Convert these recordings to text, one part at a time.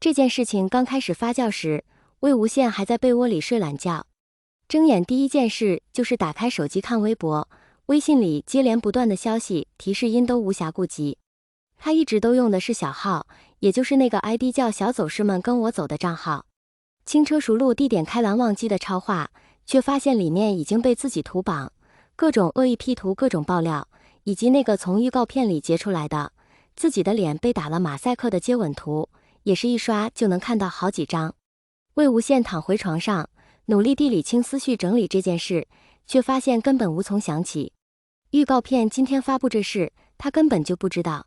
这件事情刚开始发酵时，魏无羡还在被窝里睡懒觉。睁眼第一件事就是打开手机看微博，微信里接连不断的消息提示音都无暇顾及。他一直都用的是小号，也就是那个 ID 叫小走师们跟我走的账号。轻车熟路地点开蓝忘机的超话，却发现里面已经被自己图榜，各种恶意 P 图，各种爆料，以及那个从预告片里截出来的自己的脸被打了马赛克的接吻图，也是一刷就能看到好几张。魏无羡躺回床上，努力地理清思绪，整理这件事，却发现根本无从想起。预告片今天发布这事，他根本就不知道。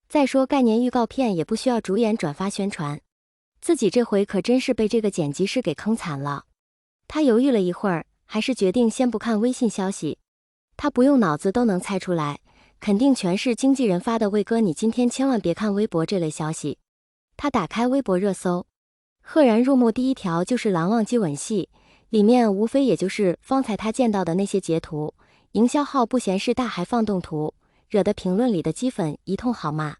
再说概念预告片也不需要主演转发宣传，自己这回可真是被这个剪辑师给坑惨了。他犹豫了一会儿，还是决定先不看微信消息。他不用脑子都能猜出来，肯定全是经纪人发的魏哥你今天千万别看微博这类消息。他打开微博热搜，赫然入目第一条就是蓝忘机吻戏，里面无非也就是方才他见到的那些截图，营销号不嫌事大还放动图，惹得评论里的鸡粉一通好骂。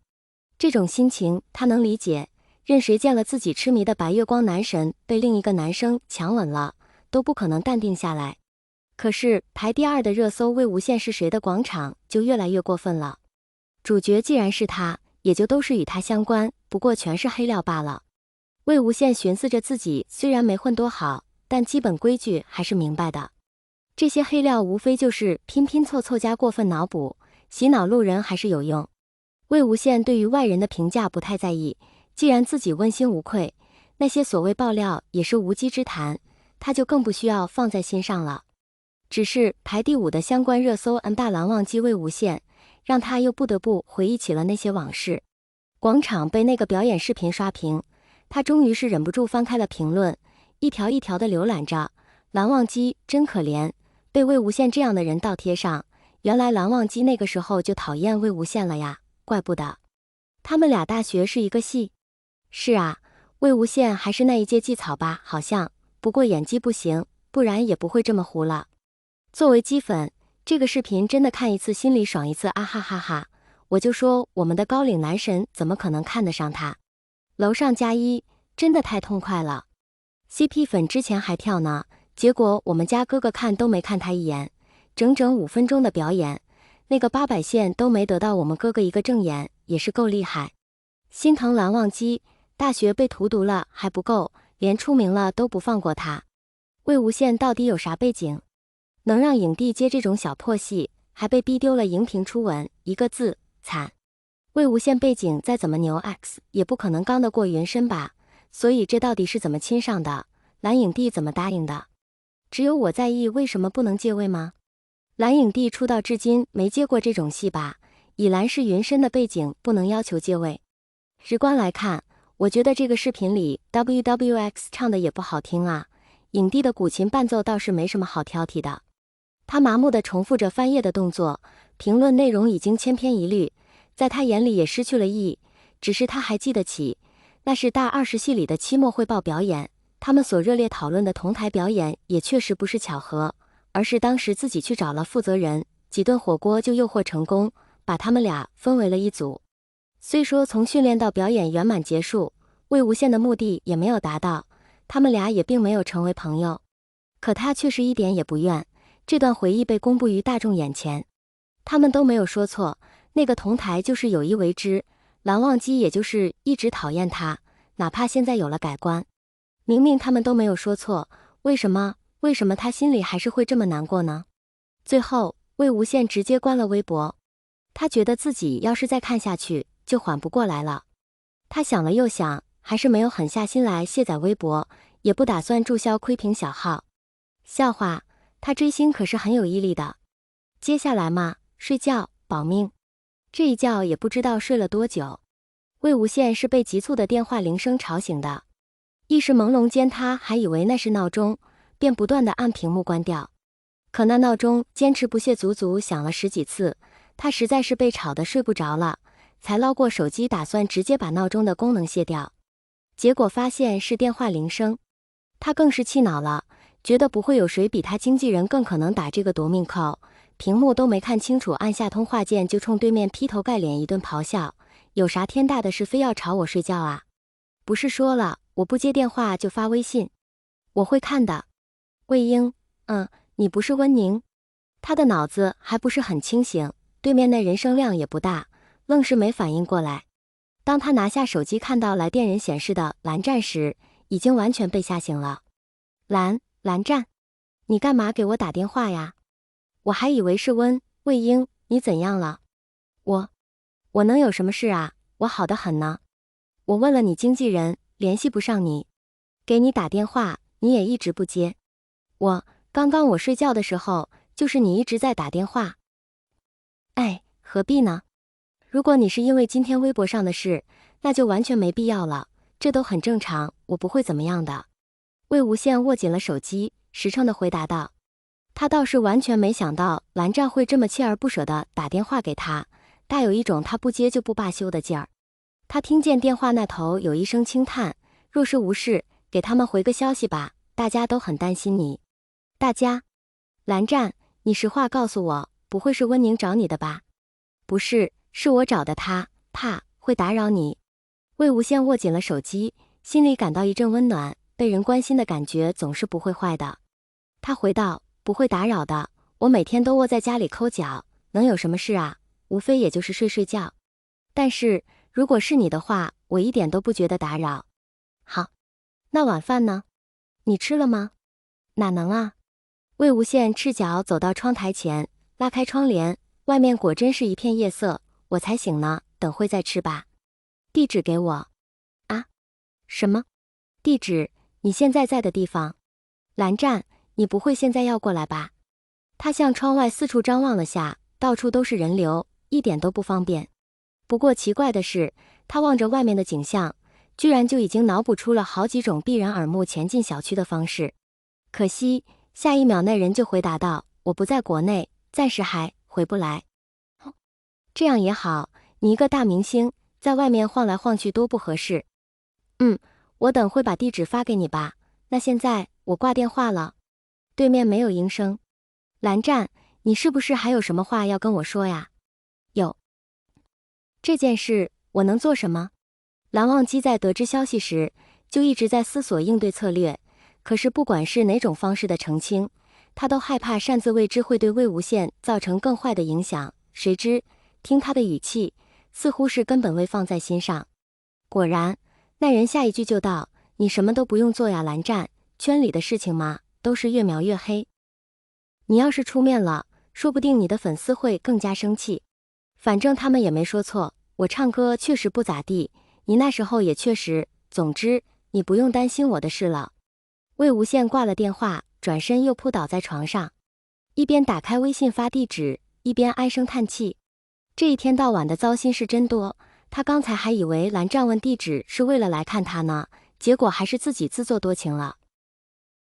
这种心情他能理解，任谁见了自己痴迷的白月光男神被另一个男生强吻了，都不可能淡定下来。可是排第二的热搜魏无羡是谁的广场就越来越过分了。主角既然是他，也就都是与他相关，不过全是黑料罢了。魏无羡寻思着自己虽然没混多好，但基本规矩还是明白的。这些黑料无非就是拼拼凑凑加过分脑补，洗脑路人还是有用。魏无羡对于外人的评价不太在意，既然自己问心无愧，那些所谓爆料也是无稽之谈，他就更不需要放在心上了。只是排第5的相关热搜 N 大蓝忘机魏无羡，让他又不得不回忆起了那些往事。广场被那个表演视频刷屏，他终于是忍不住翻开了评论，一条一条的浏览着。蓝忘机真可怜，被魏无羡这样的人倒贴上，原来蓝忘机那个时候就讨厌魏无羡了呀，怪不得。他们俩大学是一个系。是啊，魏无羡还是那一届技草吧，好像，不过演技不行，不然也不会这么糊了。作为鸡粉，这个视频真的看一次心里爽一次啊哈哈哈！我就说我们的高领男神怎么可能看得上他？楼上加1，真的太痛快了。CP 粉之前还跳呢，结果我们家哥哥看都没看他一眼，整整5分钟的表演，那个800线都没得到我们哥哥一个正眼，也是够厉害。心疼蓝忘机，大学被荼毒了还不够，连出名了都不放过他。魏无羡到底有啥背景？能让影帝接这种小破戏，还被逼丢了荧屏初吻，一个字，惨。魏无羡背景再怎么牛 X 也不可能刚得过云深吧，所以这到底是怎么亲上的？蓝影帝怎么答应的？只有我在意为什么不能借位吗？蓝影帝出道至今没接过这种戏吧，以蓝是云深的背景不能要求借位。直观来看，我觉得这个视频里 WWX 唱的也不好听啊，影帝的古琴伴奏倒是没什么好挑剔的。他麻木地重复着翻页的动作，评论内容已经千篇一律，在他眼里也失去了意义。只是他还记得起，那是大20系里的期末汇报表演，他们所热烈讨论的同台表演也确实不是巧合，而是当时自己去找了负责人，几顿火锅就诱惑成功，把他们俩分为了一组。虽说从训练到表演圆满结束，魏无羡的目的也没有达到，他们俩也并没有成为朋友，可他却是一点也不怨。这段回忆被公布于大众眼前，他们都没有说错，那个同台就是有意为之，蓝忘机也就是一直讨厌他，哪怕现在有了改观。明明他们都没有说错，为什么他心里还是会这么难过呢？最后魏无羡直接关了微博，他觉得自己要是再看下去就缓不过来了。他想了又想，还是没有狠下心来卸载微博，也不打算注销窥屏小号。笑话，他追星可是很有毅力的。接下来嘛，睡觉保命。这一觉也不知道睡了多久。魏无羡是被急促的电话铃声吵醒的，意识朦胧间他还以为那是闹钟，便不断地按屏幕关掉。可那闹钟坚持不懈，足足响了10几次，他实在是被吵得睡不着了，才捞过手机打算直接把闹钟的功能卸掉。结果发现是电话铃声，他更是气恼了，觉得不会有谁比他经纪人更可能打这个夺命 call， 屏幕都没看清楚，按下通话键就冲对面劈头盖脸一顿咆哮，有啥天大的事非要吵我睡觉啊？不是说了，我不接电话就发微信。我会看的。魏婴，你不是温宁？他的脑子还不是很清醒，对面那人声量也不大，愣是没反应过来。当他拿下手机看到来电人显示的蓝湛时，已经完全被吓醒了。蓝湛，你干嘛给我打电话呀？我还以为是魏婴，你怎样了？我能有什么事啊？我好得很呢。我问了你经纪人，联系不上你，给你打电话，你也一直不接。刚刚我睡觉的时候，就是你一直在打电话。哎，何必呢？如果你是因为今天微博上的事，那就完全没必要了，这都很正常，我不会怎么样的。魏无羡握紧了手机，实诚地回答道。他倒是完全没想到蓝湛会这么锲而不舍地打电话给他，大有一种他不接就不罢休的劲儿。他听见电话那头有一声轻叹，若是无事，给他们回个消息吧，大家都很担心你。大家？蓝湛，你实话告诉我，不会是温宁找你的吧？不是，是我找的他，怕会打扰你。魏无羡握紧了手机，心里感到一阵温暖，被人关心的感觉总是不会坏的。他回道，不会打扰的，我每天都窝在家里抠脚，能有什么事啊？无非也就是睡觉。但是如果是你的话，我一点都不觉得打扰。好，那晚饭呢？你吃了吗？哪能啊？魏无羡赤脚走到窗台前，拉开窗帘，外面果真是一片夜色，我才醒呢，等会再吃吧。地址给我。啊？什么？地址？你现在在的地方？蓝湛，你不会现在要过来吧？他向窗外四处张望了下，到处都是人流，一点都不方便。不过奇怪的是，他望着外面的景象，居然就已经脑补出了好几种避人耳目前进小区的方式。可惜下一秒那人就回答道，我不在国内，暂时还回不来。这样也好，你一个大明星，在外面晃来晃去多不合适。我等会把地址发给你吧，那现在我挂电话了。对面没有应声。蓝湛，你是不是还有什么话要跟我说呀？有。这件事我能做什么？蓝忘机在得知消息时，就一直在思索应对策略，可是不管是哪种方式的澄清，他都害怕擅自为之会对魏无羡造成更坏的影响。谁知听他的语气，似乎是根本未放在心上。果然，那人下一句就道，你什么都不用做呀，蓝湛，圈里的事情嘛，都是越描越黑。你要是出面了，说不定你的粉丝会更加生气。反正他们也没说错，我唱歌确实不咋地，你那时候也确实，总之你不用担心我的事了。魏无羡挂了电话，转身又扑倒在床上，一边打开微信发地址，一边唉声叹气。这一天到晚的糟心事真多，他刚才还以为蓝湛问地址是为了来看他呢，结果还是自己自作多情了。